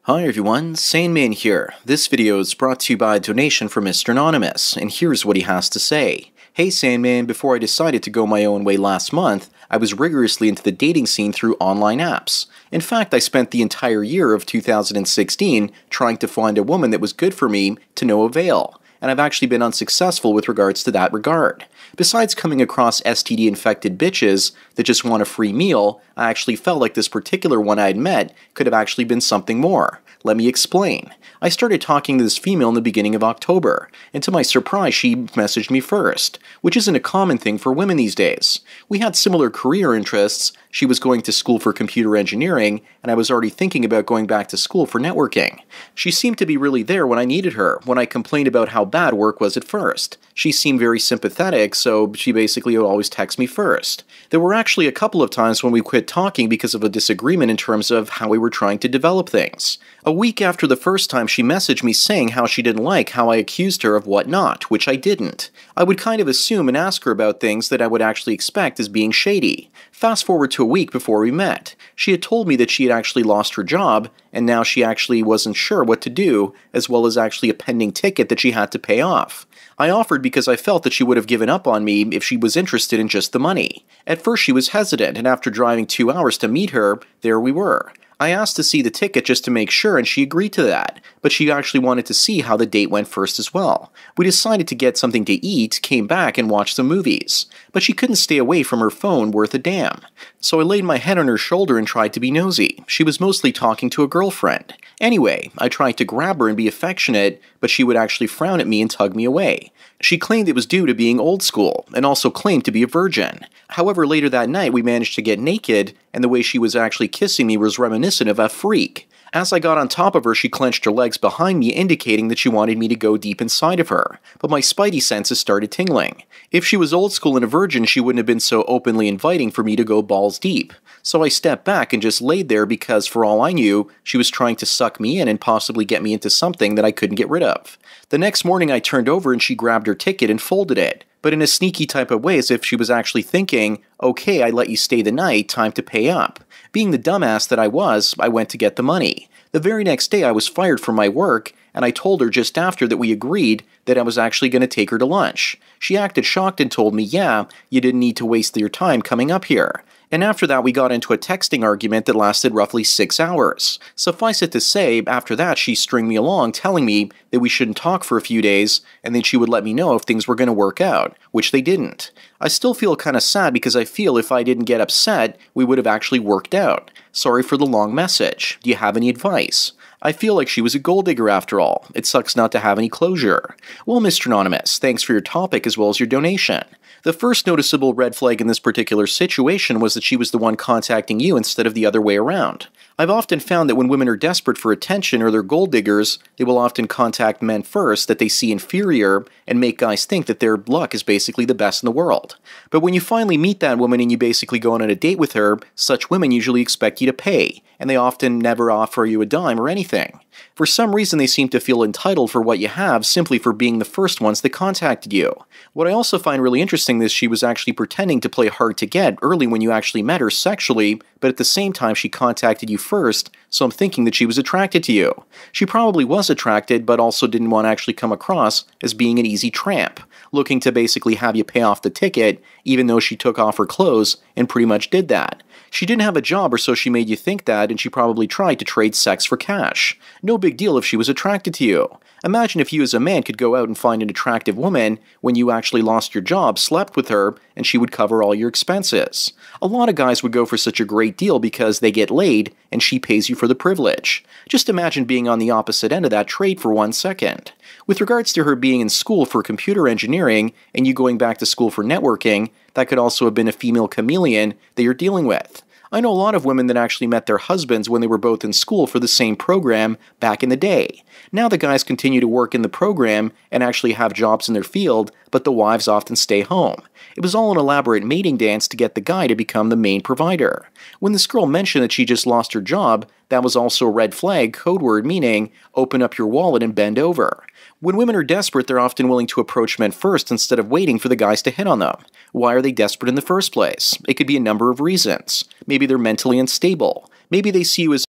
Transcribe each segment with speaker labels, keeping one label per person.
Speaker 1: Hi everyone, Sandman here. This video is brought to you by a donation from Mr. Anonymous, and here's what he has to say. Hey Sandman, before I decided to go my own way last month, I was rigorously into the dating scene through online apps. In fact, I spent the entire year of 2016 trying to find a woman that was good for me to no avail, and I've actually been unsuccessful with regards to that regard. Besides coming across STD-infected bitches that just want a free meal, I actually felt like this particular one I had met could have actually been something more. Let me explain. I started talking to this female in the beginning of October, and to my surprise she messaged me first, which isn't a common thing for women these days. We had similar career interests. She was going to school for computer engineering, and I was already thinking about going back to school for networking. She seemed to be really there when I needed her, when I complained about how bad work was at first. She seemed very sympathetic, so she basically would always text me first. There were actually a couple of times when we quit talking because of a disagreement in terms of how we were trying to develop things. A week after the first time she messaged me saying how she didn't like how I accused her of whatnot, which I didn't. I would kind of assume and ask her about things that I would actually expect as being shady. Fast forward to a week before we met. She had told me that she had actually lost her job, and now she actually wasn't sure what to do, as well as actually a pending ticket that she had to pay off. I offered because I felt that she would have given up on me if she was interested in just the money. At first she was hesitant, and after driving 2 hours to meet her, there we were. I asked to see the ticket just to make sure, and she agreed to that, but she actually wanted to see how the date went first as well. We decided to get something to eat, came back, and watched some movies. But she couldn't stay away from her phone worth a damn. So I laid my head on her shoulder and tried to be nosy. She was mostly talking to a girlfriend. Anyway, I tried to grab her and be affectionate, but she would actually frown at me and tug me away. She claimed it was due to being old school, and also claimed to be a virgin. However, later that night we managed to get naked, and the way she was actually kissing me was reminiscent of a freak. As I got on top of her, she clenched her legs behind me, indicating that she wanted me to go deep inside of her, but my spidey senses started tingling. If she was old school and a virgin, she wouldn't have been so openly inviting for me to go balls deep. So I stepped back and just laid there because, for all I knew, she was trying to suck me in and possibly get me into something that I couldn't get rid of. The next morning I turned over and she grabbed her ticket and folded it, but in a sneaky type of way, as if she was actually thinking, okay, I let you stay the night, time to pay up. Being the dumbass that I was, I went to get the money. The very next day I was fired from my work, and I told her just after that we agreed that I was actually going to take her to lunch. She acted shocked and told me, yeah, you didn't need to waste your time coming up here. And after that we got into a texting argument that lasted roughly 6 hours. Suffice it to say, after that she stringed me along telling me that we shouldn't talk for a few days, and then she would let me know if things were going to work out, which they didn't. I still feel kind of sad because I feel if I didn't get upset, we would have actually worked out. Sorry for the long message. Do you have any advice? I feel like she was a gold digger after all. It sucks not to have any closure. Well, Mr. Anonymous, thanks for your topic as well as your donation. The first noticeable red flag in this particular situation was that she was the one contacting you instead of the other way around. I've often found that when women are desperate for attention or they're gold diggers, they will often contact men first that they see inferior and make guys think that their luck is basically the best in the world. But when you finally meet that woman and you basically go on a date with her, such women usually expect you to pay, and they often never offer you a dime or anything. For some reason they seem to feel entitled for what you have simply for being the first ones that contacted you. What I also find really interesting is she was actually pretending to play hard to get early when you actually met her sexually, but at the same time she contacted you first, so I'm thinking that she was attracted to you. She probably was attracted, but also didn't want to actually come across as being an easy tramp, looking to basically have you pay off the ticket, even though she took off her clothes and pretty much did that. She didn't have a job, or so she made you think that, and she probably tried to trade sex for cash. No big deal if she was attracted to you. Imagine if you as a man could go out and find an attractive woman when you actually lost your job, slept with her, and she would cover all your expenses. A lot of guys would go for such a great deal because they get laid and she pays you for the privilege. Just imagine being on the opposite end of that trade for 1 second. With regards to her being in school for computer engineering and you going back to school for networking, that could also have been a female chameleon that you're dealing with. I know a lot of women that actually met their husbands when they were both in school for the same program back in the day. Now the guys continue to work in the program and actually have jobs in their field, but the wives often stay home. It was all an elaborate mating dance to get the guy to become the main provider. When this girl mentioned that she just lost her job, that was also a red flag, code word meaning open up your wallet and bend over. When women are desperate, they're often willing to approach men first instead of waiting for the guys to hit on them. Why are they desperate in the first place? It could be a number of reasons. Maybe they're mentally unstable. Maybe they see you as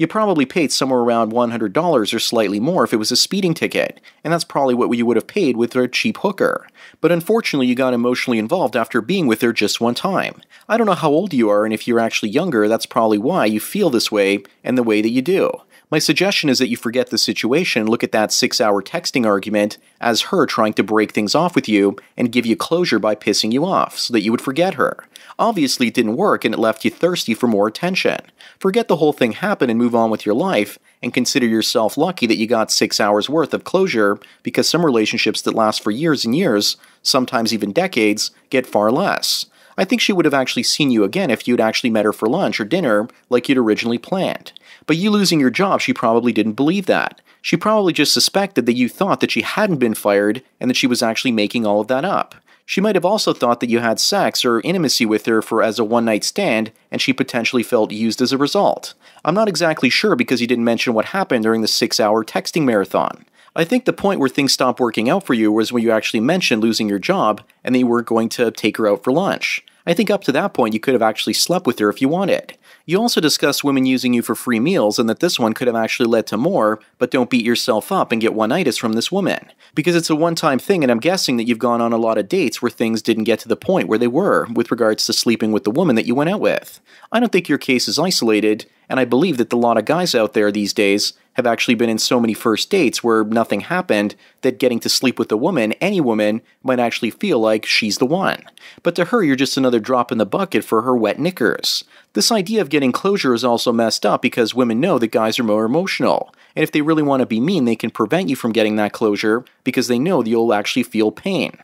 Speaker 1: You probably paid somewhere around $100 or slightly more if it was a speeding ticket, and that's probably what you would have paid with a cheap hooker. But unfortunately, you got emotionally involved after being with her just one time. I don't know how old you are, and if you're actually younger, that's probably why you feel this way and the way that you do. My suggestion is that you forget the situation and look at that 6-hour texting argument as her trying to break things off with you and give you closure by pissing you off so that you would forget her. Obviously, it didn't work and it left you thirsty for more attention. Forget the whole thing happened and move on with your life, and consider yourself lucky that you got 6 hours worth of closure, because some relationships that last for years and years, sometimes even decades, get far less. I think she would have actually seen you again if you'd actually met her for lunch or dinner like you'd originally planned. But you losing your job, she probably didn't believe that. She probably just suspected that you thought that she hadn't been fired and that she was actually making all of that up. She might have also thought that you had sex or intimacy with her as a one-night stand, and she potentially felt used as a result. I'm not exactly sure because you didn't mention what happened during the 6-hour texting marathon. I think the point where things stopped working out for you was when you actually mentioned losing your job and that you were going to take her out for lunch. I think up to that point you could have actually slept with her if you wanted. You also discussed women using you for free meals and that this one could have actually led to more, but don't beat yourself up and get one-itis from this woman. Because it's a one-time thing, and I'm guessing that you've gone on a lot of dates where things didn't get to the point where they were with regards to sleeping with the woman that you went out with. I don't think your case is isolated, and I believe that a lot of guys out there these days have actually been in so many first dates where nothing happened that getting to sleep with a woman, any woman, might actually feel like she's the one. But to her, you're just another drop in the bucket for her wet knickers. This idea of getting closure is also messed up because women know that guys are more emotional, and if they really want to be mean, they can prevent you from getting that closure because they know that you'll actually feel pain.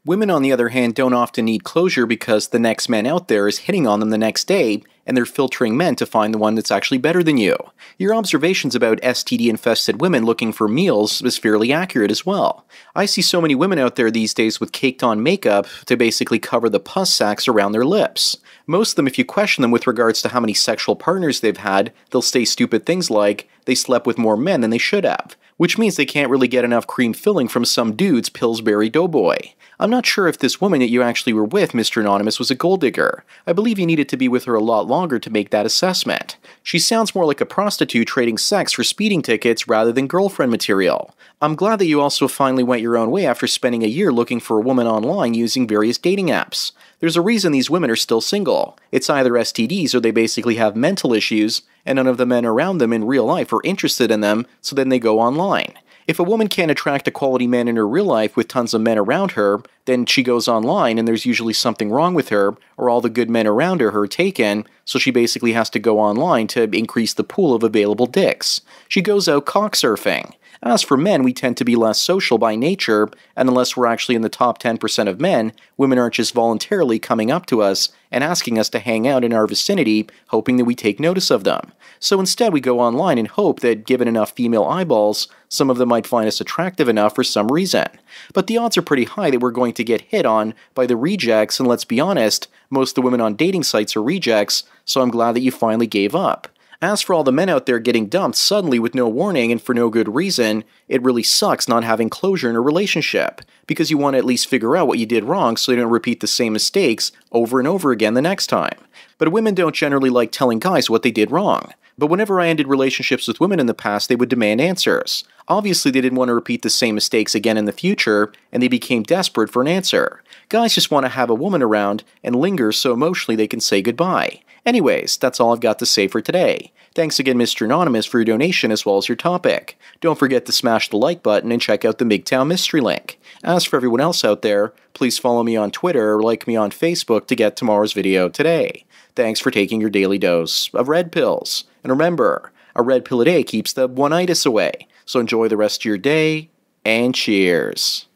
Speaker 1: Women, on the other hand, don't often need closure because the next man out there is hitting on them the next day, and they're filtering men to find the one that's actually better than you. Your observations about STD-infested women looking for meals is fairly accurate as well. I see so many women out there these days with caked-on makeup to basically cover the pus sacs around their lips. Most of them, if you question them with regards to how many sexual partners they've had, they'll say stupid things like, they slept with more men than they should have, which means they can't really get enough cream filling from some dude's Pillsbury Doughboy. I'm not sure if this woman that you actually were with, Mr. Anonymous, was a gold digger. I believe you needed to be with her a lot longer to make that assessment. She sounds more like a prostitute trading sex for speeding tickets rather than girlfriend material. I'm glad that you also finally went your own way after spending a year looking for a woman online using various dating apps. There's a reason these women are still single. It's either STDs or they basically have mental issues, and none of the men around them in real life are interested in them, so then they go online. If a woman can't attract a quality man in her real life with tons of men around her, then she goes online and there's usually something wrong with her, or all the good men around her are taken, so she basically has to go online to increase the pool of available dicks. She goes out cocksurfing. As for men, we tend to be less social by nature, and unless we're actually in the top 10% of men, women aren't just voluntarily coming up to us and asking us to hang out in our vicinity, hoping that we take notice of them. So instead we go online and hope that given enough female eyeballs, some of them might find us attractive enough for some reason. But the odds are pretty high that we're going to get hit on by the rejects, and let's be honest, most of the women on dating sites are rejects, so I'm glad that you finally gave up. As for all the men out there getting dumped suddenly with no warning and for no good reason, it really sucks not having closure in a relationship, because you want to at least figure out what you did wrong so you don't repeat the same mistakes over and over again the next time. But women don't generally like telling guys what they did wrong. But whenever I ended relationships with women in the past, they would demand answers. Obviously, they didn't want to repeat the same mistakes again in the future, and they became desperate for an answer. Guys just want to have a woman around and linger so emotionally they can say goodbye. Anyways, that's all I've got to say for today. Thanks again, Mr. Anonymous, for your donation as well as your topic. Don't forget to smash the like button and check out the MGTOW mystery link. As for everyone else out there, please follow me on Twitter or like me on Facebook to get tomorrow's video today. Thanks for taking your daily dose of red pills. And remember, a red pill a day keeps the one-itis away. So enjoy the rest of your day, and cheers.